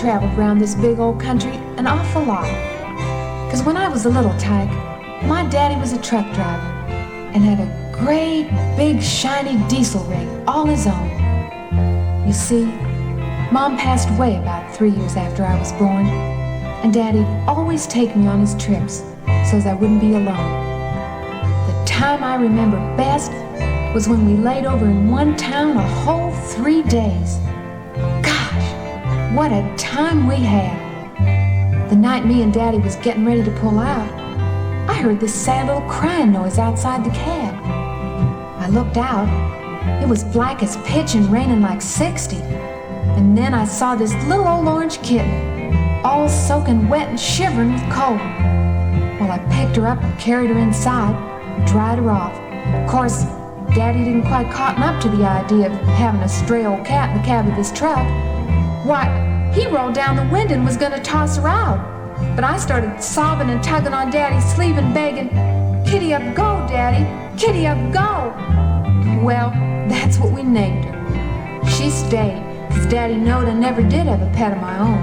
traveled around this big old country an awful lot. 'Cause when I was a little tyke, my daddy was a truck driver and had a great big shiny diesel rig all his own. You see, Mom passed away about 3 years after I was born, and Daddy'd always take me on his trips so as I wouldn't be alone. The time I remember best was when we laid over in one town a whole 3 days. Gosh, what a time we had. The night me and Daddy was getting ready to pull out, I heard this sad little crying noise outside the cab. I looked out. It was black as pitch and raining like 60. And then I saw this little old orange kitten, all soaking wet and shivering with cold. Well, I picked her up and carried her inside and dried her off. Of course, Daddy didn't quite cotton up to the idea of having a stray old cat in the cab of his truck. Why, he rolled down the window and was going to toss her out. But I started sobbing and tugging on Daddy's sleeve and begging, "Kitty up, go, Daddy! Kitty up, go!" Well, that's what we named her. She stayed, 'cause Daddy knowed I never did have a pet of my own,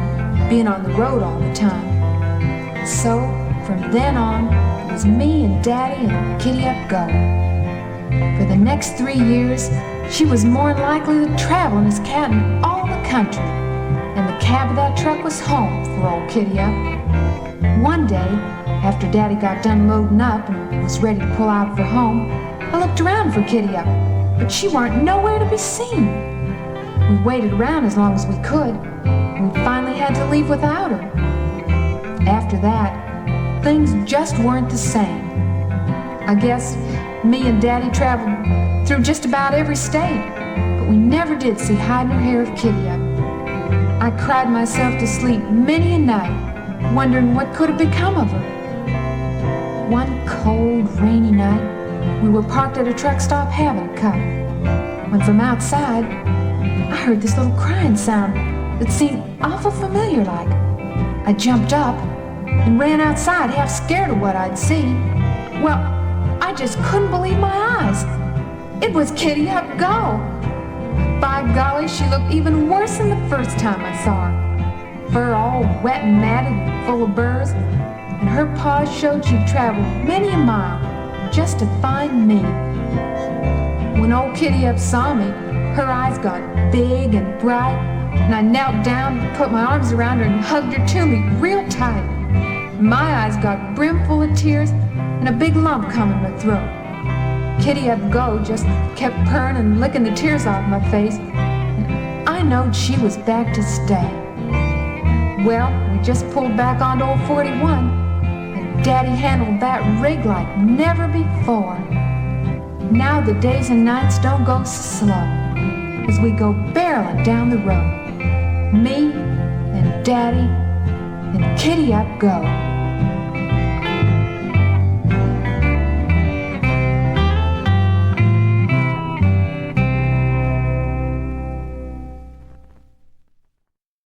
being on the road all the time. So, from then on, it was me and Daddy and Kitty up, go. For the next 3 years, she was more than likely to travel in his cat in all the country, and the cab of that truck was home for old Kitty up. One day, after Daddy got done loading up and was ready to pull out for home, I looked around for Kitty up, but she weren't nowhere to be seen. We waited around as long as we could, and we finally had to leave without her. After that, things just weren't the same. I guess me and Daddy traveled through just about every state, but we never did see hide nor hair of Kitty up. I cried myself to sleep many a night, wondering what could have become of her. One cold, rainy night, we were parked at a truck stop having a cup, when from outside, I heard this little crying sound that seemed awful familiar like. I jumped up and ran outside, half scared of what I'd seen. Well, I just couldn't believe my eyes. It was Kitty up, go! By golly, she looked even worse than the first time I saw her. Fur all wet and matted and full of burrs, and her paws showed she'd traveled many a mile just to find me. When old Kitty up saw me, her eyes got big and bright, and I knelt down and put my arms around her and hugged her to me real tight. My eyes got brimful of tears and a big lump come in my throat. Kitty up, go just kept purring and licking the tears off my face, and I knowed she was back to stay. Well, we just pulled back onto old 41, and Daddy handled that rig like never before. Now the days and nights don't go so slow, as we go barreling down the road. Me and Daddy and Kitty up, go.